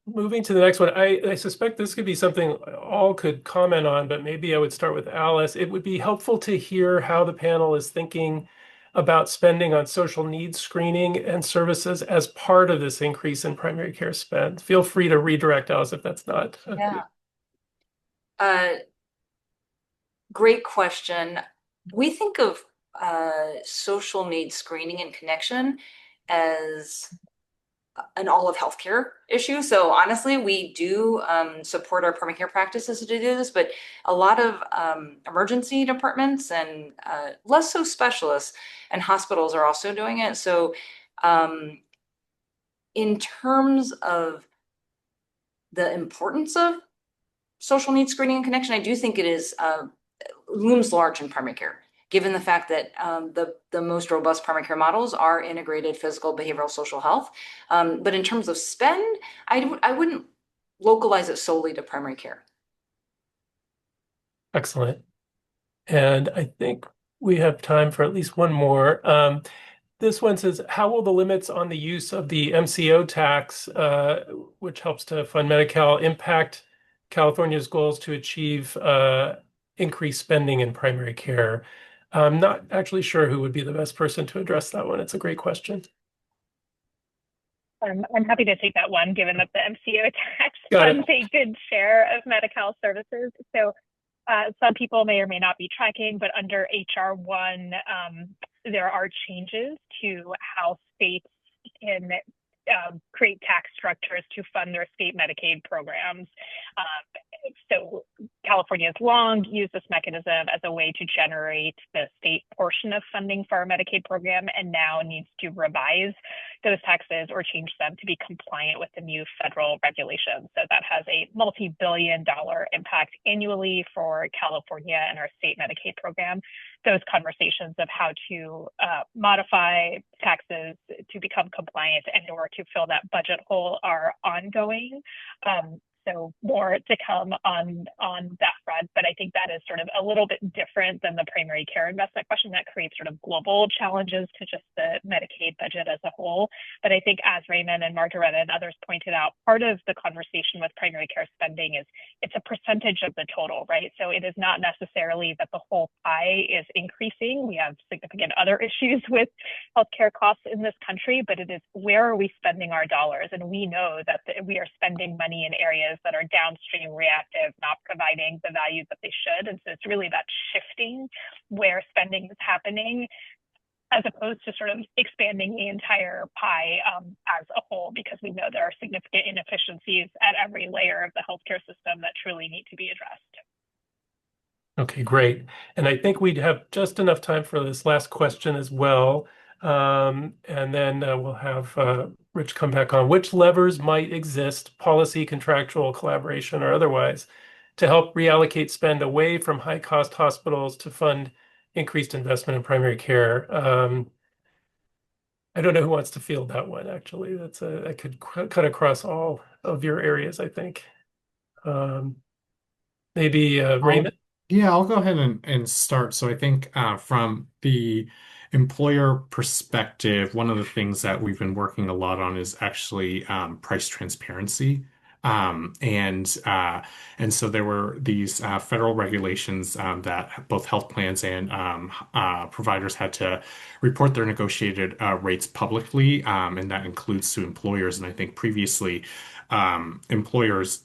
Moving to the next one, I suspect this could be something all could comment on, but maybe I would start with Alice. It would be helpful to hear how the panel is thinking about spending on social needs screening and services as part of this increase in primary care spend. Feel free to redirect, Alice, if that's not. Yeah. Great question. We think of social needs screening and connection as an all of healthcare issue. So honestly, we do support our primary care practices to do this, but a lot of emergency departments and less so specialists and hospitals are also doing it. So in terms of the importance of social needs screening and connection, I do think it is looms large in primary care, given the fact that the most robust primary care models are integrated physical, behavioral, social health. But in terms of spend, I wouldn't localize it solely to primary care. Excellent. And I think we have time for at least one more. This one says, how will the limits on the use of the MCO tax, which helps to fund Medi-Cal, impact California's goals to achieve increased spending in primary care? I'm not actually sure who would be the best person to address that one. It's a great question. I'm happy to take that one, given that the MCO tax funds a good share of Medi-Cal services. So some people may or may not be tracking, but under HR1, there are changes to how states can create tax structures to fund their state Medicaid programs. So California has long used this mechanism as a way to generate the state portion of funding for our Medicaid program, and now needs to revise those taxes or change them to be compliant with the new federal regulations. So that has a multi-billion-dollar impact annually for California and our state Medicaid program. Those conversations of how to modify taxes to become compliant and or to fill that budget hole are ongoing. So more to come on that front. But I think that is sort of a little bit different than the primary care investment question that creates sort of global challenges to just the Medicaid budget as a whole. But I think as Raymond and Margaretta and others pointed out, part of the conversation with primary care spending is it's a percentage of the total, right? So it is not necessarily that the whole pie is increasing. We have significant other issues with healthcare costs in this country, but it is where are we spending our dollars? And we know that we are spending money in areas that are downstream reactive, not providing the value that they should. And so it's really about shifting where spending is happening as opposed to sort of expanding the entire pie as a whole, because we know there are significant inefficiencies at every layer of the healthcare system that truly need to be addressed. Okay, great. And I think we'd have just enough time for this last question as well. And then we'll have Rich come back on. Which levers might exist, policy, contractual, collaboration, or otherwise, to help reallocate spend away from high-cost hospitals to fund increased investment in primary care? I don't know who wants to field that one, actually. I could cut across all of your areas, I think. Maybe Raymond? Yeah, I'll go ahead and start. So I think from the employer perspective, one of the things that we've been working a lot on is actually price transparency. And so there were these federal regulations that both health plans and providers had to report their negotiated rates publicly, and that includes to employers. And I think previously employers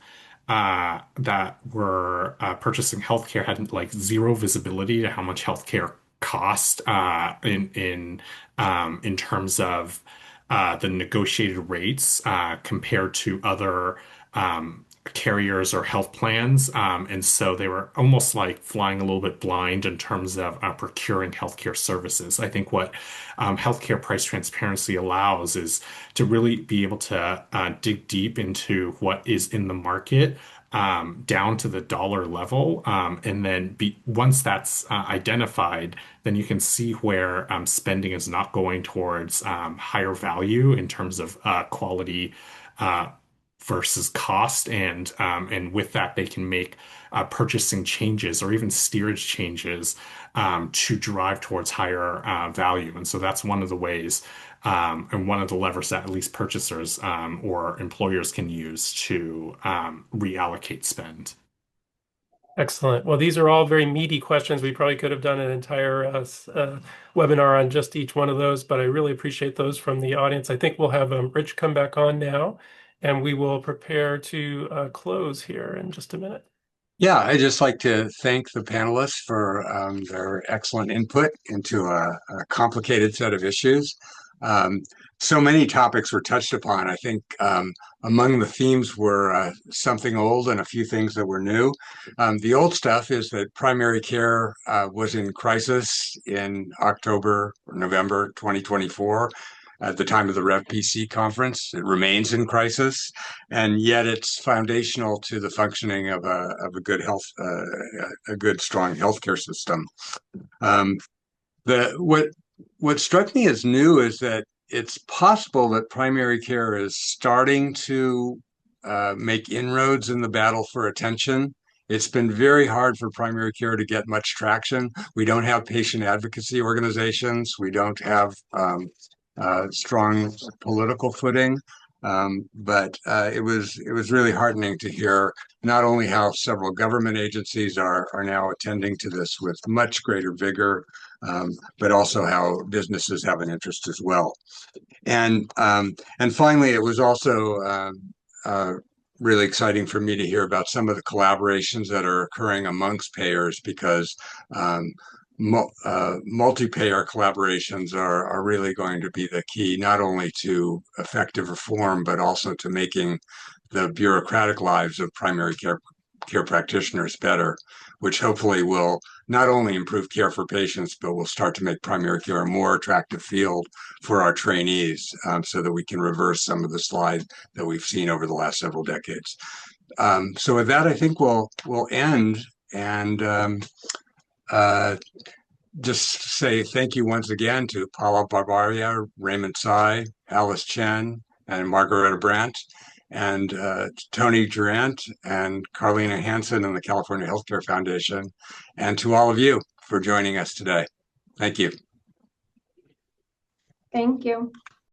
that were purchasing healthcare had like zero visibility to how much healthcare cost in terms of the negotiated rates compared to other carriers or health plans. And so they were almost like flying a little bit blind in terms of procuring healthcare services. I think what healthcare price transparency allows is to really be able to dig deep into what is in the market down to the dollar level. And then once that's identified, then you can see where spending is not going towards higher value in terms of quality versus cost, and with that they can make purchasing changes or even steerage changes to drive towards higher value. And so that's one of the ways and one of the levers that at least purchasers or employers can use to reallocate spend. Excellent. Well, these are all very meaty questions. We probably could have done an entire webinar on just each one of those, but I really appreciate those from the audience. I think we'll have Rich come back on now, and we will prepare to close here in just a minute. Yeah, I'd just like to thank the panelists for their excellent input into a complicated set of issues. So many topics were touched upon. I think among the themes were something old and a few things that were new. The old stuff is that primary care was in crisis in October or November 2024. At the time of the Rev PC conference. It remains in crisis, and yet it's foundational to the functioning of a good a good, strong healthcare system. What struck me as new is that it's possible that primary care is starting to make inroads in the battle for attention. It's been very hard for primary care to get much traction. We don't have patient advocacy organizations. We don't have strong political footing, but it was really heartening to hear not only how several government agencies are now attending to this with much greater vigor, but also how businesses have an interest as well. And finally, it was also really exciting for me to hear about some of the collaborations that are occurring amongst payers, because multi-payer collaborations are really going to be the key, not only to effective reform, but also to making the bureaucratic lives of primary care practitioners better, which hopefully will not only improve care for patients, but will start to make primary care a more attractive field for our trainees, so that we can reverse some of the slide that we've seen over the last several decades. So with that, I think we'll end, and just say thank you once again to Paula Barbaria, Raymond Tsai, Alice Chen, and Margaretta Brandt. and Tony Durant and Carlina Hansen and the California Healthcare Foundation, and to all of you for joining us today. Thank you. Thank you.